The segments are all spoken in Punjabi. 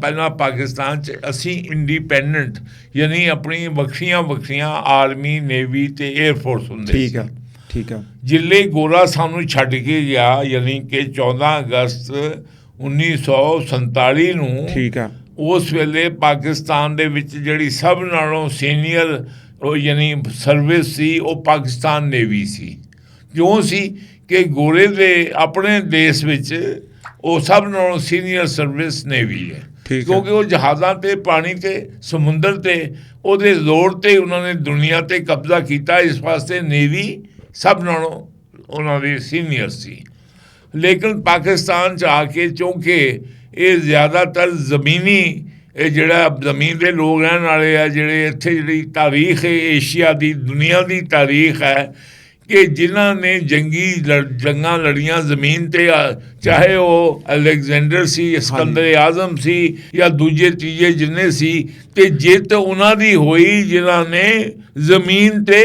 ਪਹਿਲਾਂ ਪਾਕਿਸਤਾਨ 'ਚ ਅਸੀਂ ਇੰਡੀਪੈਂਡੈਂਟ ਯਾਨੀ ਆਪਣੀ ਵੱਖਰੀਆਂ ਆਰਮੀ ਨੇਵੀ ਤੇ 에ਅਰਫੋਰਸ ਹੁੰਦੇ ਸੀ। ਠੀਕ ਆ। ਜਿੱਲੇ ਗੋਰਾ ਸਾਨੂੰ ਛੱਡ ਕੇ ਗਿਆ ਯਾਨੀ ਕਿ 14 ਅਗਸਤ 1947 ਨੂੰ, ਠੀਕ ਆ, ਉਸ ਵੇਲੇ ਪਾਕਿਸਤਾਨ ਦੇ ਵਿੱਚ ਜਿਹੜੀ ਸਭ ਨਾਲੋਂ ਸੀਨੀਅਰ ਯਾਨੀ ਸਰਵਿਸ ਸੀ ਉਹ ਪਾਕਿਸਤਾਨ ਨੇਵੀ ਸੀ। ਕਿਉਂ ਸੀ ਕਿ ਗੋਰੇ ਦੇ ਆਪਣੇ ਦੇਸ਼ ਵਿੱਚ ਉਹ ਸਭ ਨਾਲੋਂ ਸੀਨੀਅਰ ਸਰਵਿਸ ਨੇਵੀ ਹੈ, ਕਿਉਂਕਿ ਉਹ ਜਹਾਜ਼ਾਂ ਤੇ ਪਾਣੀ ਤੇ ਸਮੁੰਦਰ ਤੇ ਉਹਦੇ ਜ਼ੋਰ ਤੇ ਉਹਨਾਂ ਨੇ ਦੁਨੀਆ ਤੇ ਕਬਜ਼ਾ ਕੀਤਾ। ਇਸ ਵਾਸਤੇ ਨੇਵੀ ਸਭ ਨਾਲੋਂ ਉਹਨਾਂ ਦੀ ਸੀਨੀਅਰ ਸੀ। ਲੇਕਿਨ ਪਾਕਿਸਤਾਨ 'ਚ ਆ ਕੇ ਕਿਉਂਕਿ ਇਹ ਜ਼ਿਆਦਾਤਰ ਜ਼ਮੀਨੀ ਇਹ ਜਿਹੜਾ ਜ਼ਮੀਨ ਦੇ ਲੋਕ ਰਹਿਣ ਵਾਲੇ ਆ, ਜਿਹੜੇ ਇੱਥੇ ਜਿਹੜੀ ਤਾਰੀਖ ਹੈ ਏਸ਼ੀਆ ਦੀ ਦੁਨੀਆ ਦੀ ਤਾਰੀਖ ਹੈ ਕਿ ਜਿਨ੍ਹਾਂ ਨੇ ਜੰਗਾਂ ਲੜੀਆਂ ਜ਼ਮੀਨ 'ਤੇ, ਚਾਹੇ ਉਹ ਅਲੈਗਜ਼ੈਂਡਰ ਸੀ, ਸਿਕੰਦਰ ਆਜ਼ਮ ਸੀ ਜਾਂ ਦੂਜੇ ਤੀਜੇ ਜਿੰਨੇ ਸੀ, ਅਤੇ ਜਿੱਤ ਉਹਨਾਂ ਦੀ ਹੋਈ ਜਿਨ੍ਹਾਂ ਨੇ ਜ਼ਮੀਨ 'ਤੇ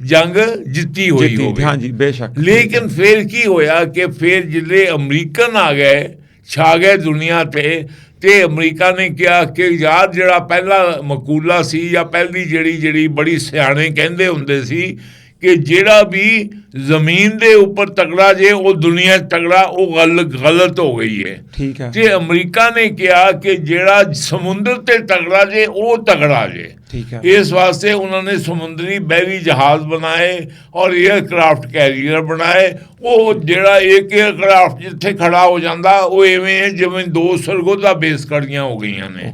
ਜੰਗ ਜਿੱਤੀ ਹੋਈ ਹੋਵੇ। ਹਾਂਜੀ, ਬੇਸ਼ੱਕ। ਲੇਕਿਨ ਫਿਰ ਕੀ ਹੋਇਆ ਕਿ ਫਿਰ ਜਿੱਲੇ ਅਮਰੀਕਨ ਆ ਗਏ, ਛਾ ਗਏ ਦੁਨੀਆ 'ਤੇ ਅਮਰੀਕਾ ਨੇ ਕਿਹਾ ਕਿ ਯਾਰ ਜਿਹੜਾ ਪਹਿਲਾ ਮਕੂਲਾ ਸੀ ਜਾਂ ਪਹਿਲੀ ਜਿਹੜੀ ਬੜੀ ਸਿਆਣੇ ਕਹਿੰਦੇ ਹੁੰਦੇ ਸੀ ਕਿ ਜਿਹੜਾ ਵੀ ਜ਼ਮੀਨ ਦੇ ਉੱਪਰ ਤਗੜਾ ਜੇ ਉਹ ਦੁਨੀਆ 'ਚ ਤਗੜਾ, ਉਹ ਗੱਲ ਗਲਤ ਹੋ ਗਈ ਹੈ। ਠੀਕ ਹੈ। ਤੇ ਅਮਰੀਕਾ ਨੇ ਕਿਹਾ ਕਿ ਜਿਹੜਾ ਸਮੁੰਦਰ ਤੇ ਤਗੜਾ ਜੇ ਉਹ ਤਗੜਾ ਜੇ। ਠੀਕ ਹੈ। ਇਸ ਵਾਸਤੇ ਉਹਨਾਂ ਨੇ ਸਮੁੰਦਰੀ ਬਹਿਰੀ ਜਹਾਜ਼ ਬਣਾਏ ਔਰ ਏਅਰਕ੍ਰਾਫਟ ਕੈਰੀਅਰ ਬਣਾਏ। ਉਹ ਜਿਹੜਾ ਇੱਕ ਏਅਰਕ੍ਰਾਫਟ ਜਿੱਥੇ ਖੜਾ ਹੋ ਜਾਂਦਾ ਉਹ ਇਵੇਂ ਜਿਵੇਂ 2 ਸਰਗੋਧਾ ਬੇਸ ਖੜੀਆਂ ਹੋ ਗਈਆਂ ਨੇ।